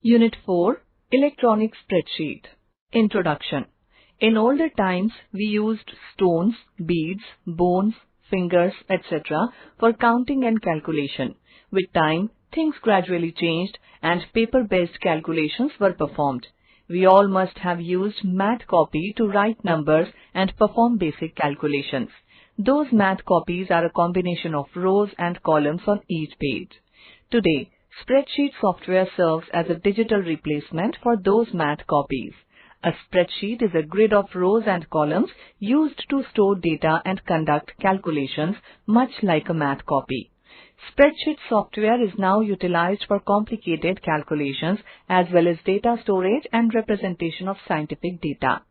Unit 4, Electronic Spreadsheet. Introduction. In older times, we used stones, beads, bones, fingers, etc. for counting and calculation. With time, things gradually changed and paper-based calculations were performed. We all must have used math copy to write numbers and perform basic calculations. Those math copies are a combination of rows and columns on each page. Today, spreadsheet software serves as a digital replacement for those math copies. A spreadsheet is a grid of rows and columns used to store data and conduct calculations, much like a math copy. Spreadsheet software is now utilized for complicated calculations as well as data storage and representation of scientific data.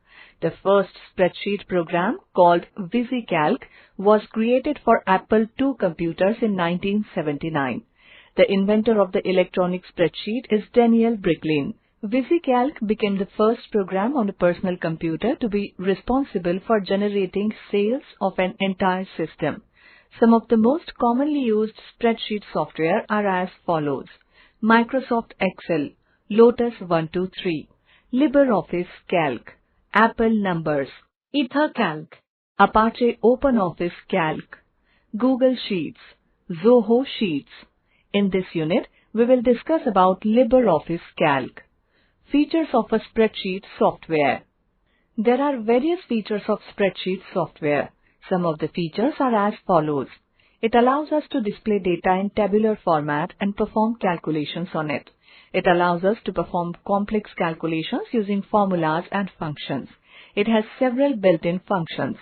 The first spreadsheet program, called VisiCalc, was created for Apple II computers in 1979. The inventor of the electronic spreadsheet is Daniel Bricklin. VisiCalc became the first program on a personal computer to be responsible for generating sales of an entire system. Some of the most commonly used spreadsheet software are as follows: Microsoft Excel, Lotus 123, LibreOffice Calc, Apple Numbers, EtherCalc, Apache OpenOffice Calc, Google Sheets, Zoho Sheets. In this unit, we will discuss about LibreOffice Calc. Features of a spreadsheet software. There are various features of spreadsheet software. Some of the features are as follows. It allows us to display data in tabular format and perform calculations on it. It allows us to perform complex calculations using formulas and functions. It has several built-in functions.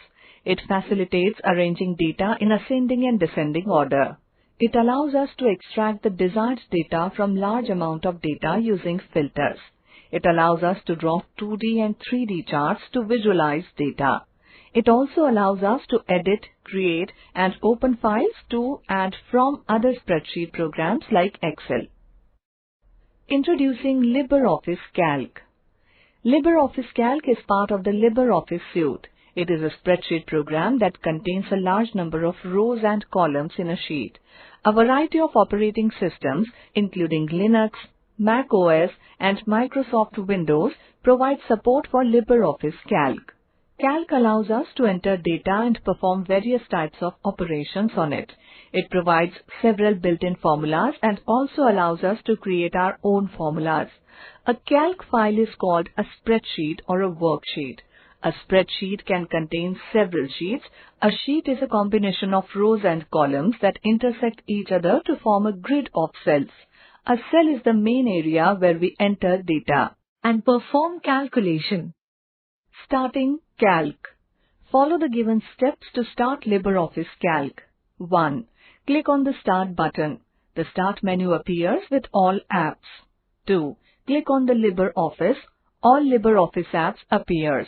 It facilitates arranging data in ascending and descending order. It allows us to extract the desired data from large amount of data using filters. It allows us to draw 2D and 3D charts to visualize data. It also allows us to edit, create, and open files to and from other spreadsheet programs like Excel. Introducing LibreOffice Calc. LibreOffice Calc is part of the LibreOffice suite. It is a spreadsheet program that contains a large number of rows and columns in a sheet. A variety of operating systems, including Linux, Mac OS, and Microsoft Windows, provide support for LibreOffice Calc. Calc allows us to enter data and perform various types of operations on it. It provides several built-in formulas and also allows us to create our own formulas. A calc file is called a spreadsheet or a worksheet. A spreadsheet can contain several sheets. A sheet is a combination of rows and columns that intersect each other to form a grid of cells. A cell is the main area where we enter data and perform calculation. Starting Calc. Follow the given steps to start LibreOffice Calc. 1. Click on the Start button. The Start menu appears with all apps. 2. Click on the LibreOffice. All LibreOffice apps appears.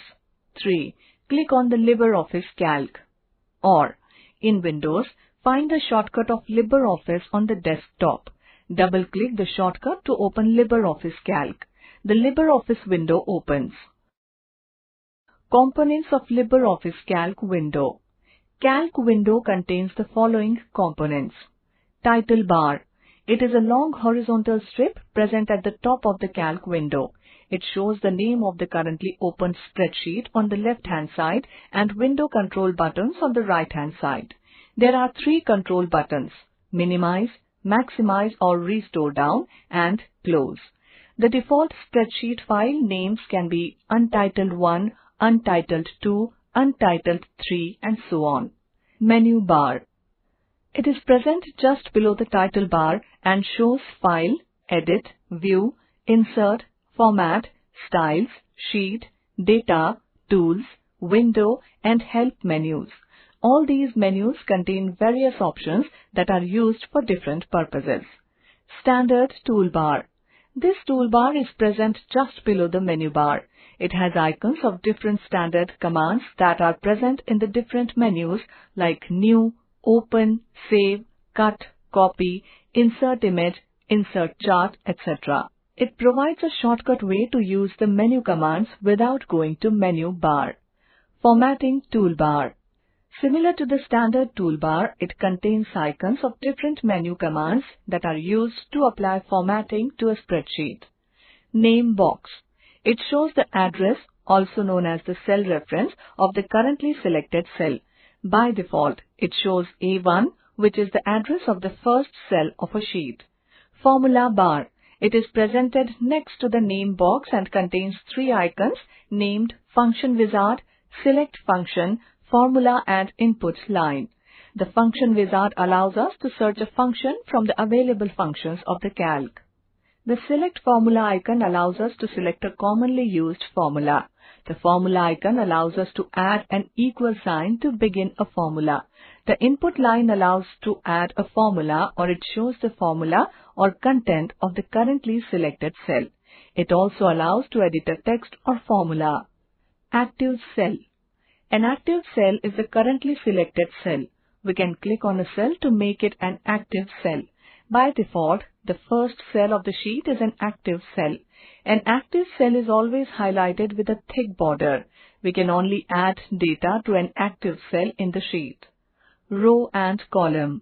3. Click on the LibreOffice Calc. Or, in Windows, find the shortcut of LibreOffice on the desktop. Double-click the shortcut to open LibreOffice Calc. The LibreOffice window opens. Components of LibreOffice Calc window. Calc window contains the following components. Title bar. It is a long horizontal strip present at the top of the Calc window. It shows the name of the currently opened spreadsheet on the left-hand side and window control buttons on the right-hand side. There are 3 control buttons: Minimize, Maximize or Restore Down, and Close. The default spreadsheet file names can be Untitled 1, Untitled 2, Untitled 3, and so on. Menu bar. It is present just below the title bar and shows File, Edit, View, Insert, Format, Styles, Sheet, Data, Tools, Window, and Help menus. All these menus contain various options that are used for different purposes. Standard toolbar. This toolbar is present just below the menu bar. It has icons of different standard commands that are present in the different menus like New, Open, Save, Cut, Copy, Insert Image, Insert Chart, etc. It provides a shortcut way to use the menu commands without going to menu bar. Formatting toolbar. Similar to the standard toolbar, it contains icons of different menu commands that are used to apply formatting to a spreadsheet. Name box. It shows the address, also known as the cell reference, of the currently selected cell. By default, it shows A1, which is the address of the first cell of a sheet. Formula bar. It is presented next to the name box and contains three icons named Function Wizard, Select Function, Formula and Input Line. The Function Wizard allows us to search a function from the available functions of the calc. The Select Formula icon allows us to select a commonly used formula. The formula icon allows us to add an equal sign to begin a formula. The input line allows to add a formula, or it shows the formula or content of the currently selected cell. It also allows to edit a text or formula. Active cell. An active cell is the currently selected cell. We can click on a cell to make it an active cell. By default, the first cell of the sheet is an active cell. An active cell is always highlighted with a thick border. We can only add data to an active cell in the sheet. Row and column.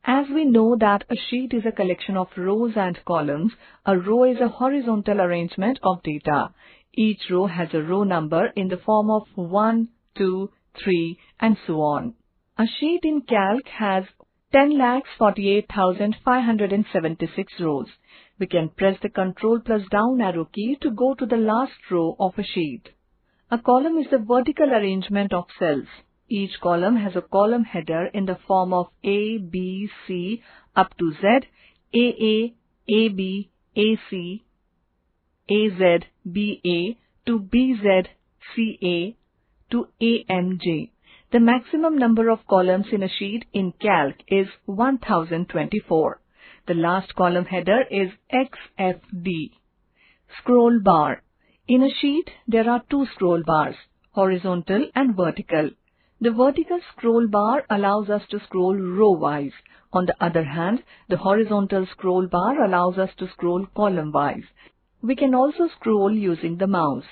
As we know that a sheet is a collection of rows and columns, a row is a horizontal arrangement of data. Each row has a row number in the form of 1, 2, 3, and so on. A sheet in Calc has 10,48,576 rows. We can press the Ctrl plus down arrow key to go to the last row of a sheet. A column is the vertical arrangement of cells. Each column has a column header in the form of A, B, C up to Z, AA, AB, AC, AZ, BA to BZ, CA to AMJ. The maximum number of columns in a sheet in Calc is 1024. The last column header is XFD. Scroll bar. In a sheet, there are two scroll bars, horizontal and vertical. The vertical scroll bar allows us to scroll row-wise. On the other hand, the horizontal scroll bar allows us to scroll column-wise. We can also scroll using the mouse.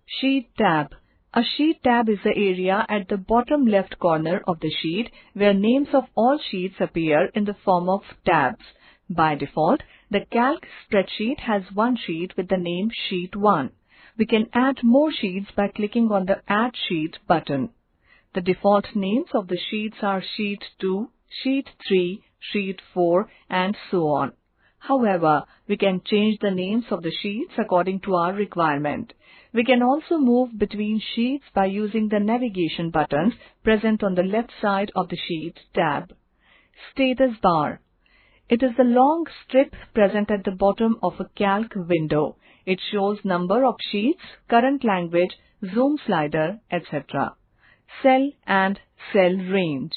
Sheet tab. A sheet tab is the area at the bottom left corner of the sheet where names of all sheets appear in the form of tabs. By default, the Calc spreadsheet has one sheet with the name Sheet 1. We can add more sheets by clicking on the Add Sheet button. The default names of the sheets are Sheet 2, Sheet 3, Sheet 4, and so on. However, we can change the names of the sheets according to our requirement. We can also move between sheets by using the navigation buttons present on the left side of the Sheet tab. Status bar. It is the long strip present at the bottom of a Calc window. It shows number of sheets, current language, zoom slider, etc. Cell and cell range.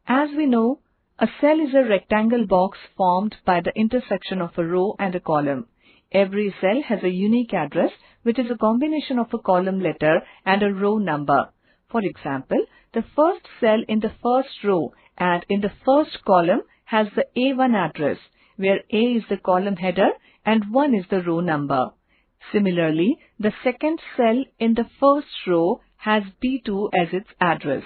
As we know, a cell is a rectangle box formed by the intersection of a row and a column. Every cell has a unique address, which is a combination of a column letter and a row number. For example, the first cell in the first row and in the first column has the A1 address, where A is the column header and 1 is the row number. Similarly, the second cell in the first row has B2 as its address.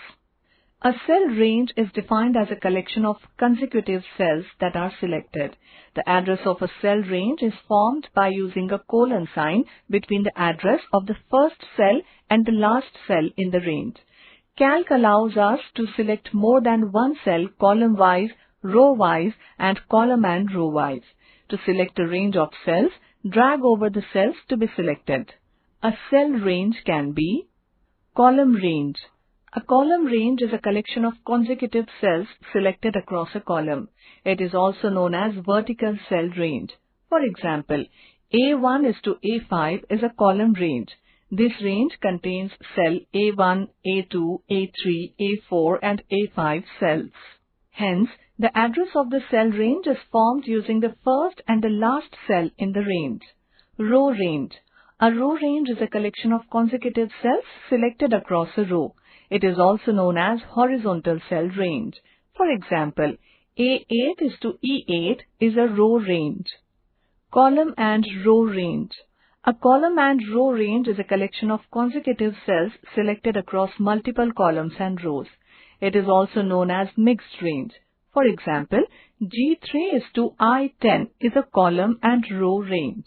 A cell range is defined as a collection of consecutive cells that are selected. The address of a cell range is formed by using a colon sign between the address of the first cell and the last cell in the range. Calc allows us to select more than one cell column-wise, row-wise, and column and row-wise. To select a range of cells, drag over the cells to be selected. A cell range can be column range. A column range is a collection of consecutive cells selected across a column. It is also known as vertical cell range. For example, A1 is to A5 is a column range. This range contains cell A1, A2, A3, A4 and A5 cells. Hence, the address of the cell range is formed using the first and the last cell in the range. Row range. A row range is a collection of consecutive cells selected across a row. It is also known as horizontal cell range. For example, A8 is to E8 is a row range. Column and row range. A column and row range is a collection of consecutive cells selected across multiple columns and rows. It is also known as mixed range. For example, G3 is to I10 is a column and row range.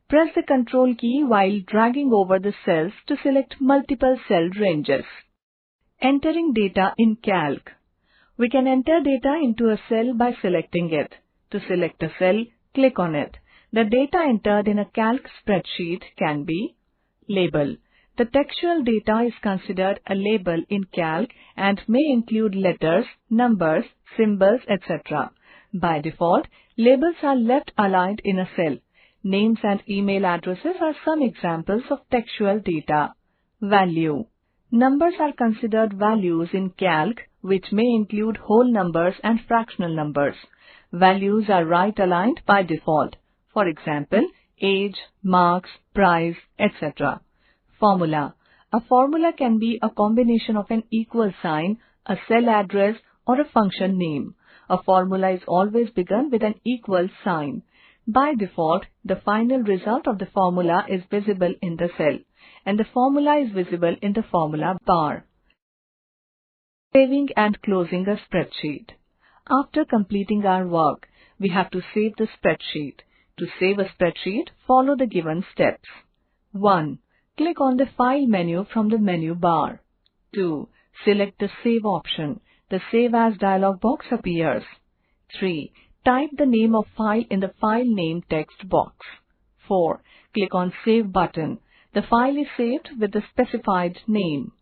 Press the Ctrl key while dragging over the cells to select multiple cell ranges. Entering data in Calc. We can enter data into a cell by selecting it. To select a cell, click on it. The data entered in a Calc spreadsheet can be label. The textual data is considered a label in Calc and may include letters, numbers, symbols, etc. By default, labels are left aligned in a cell. Names and email addresses are some examples of textual data. Value. Numbers are considered values in Calc, which may include whole numbers and fractional numbers. Values are right aligned by default. For example, age, marks, price, etc. Formula. A formula can be a combination of an equal sign, a cell address, or a function name. A formula is always begun with an equal sign. By default, the final result of the formula is visible in the cell, and the formula is visible in the formula bar. Saving and closing a spreadsheet. After completing our work, we have to save the spreadsheet. To save a spreadsheet, follow the given steps. 1. Click on the File menu from the menu bar. 2. Select the Save option. The Save As dialog box appears. 3. Type the name of file in the File Name text box. 4. Click on Save button. The file is saved with the specified name.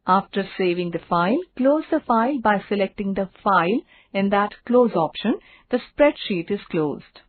After saving the file, close the file by selecting the File in that Close option. The spreadsheet is closed.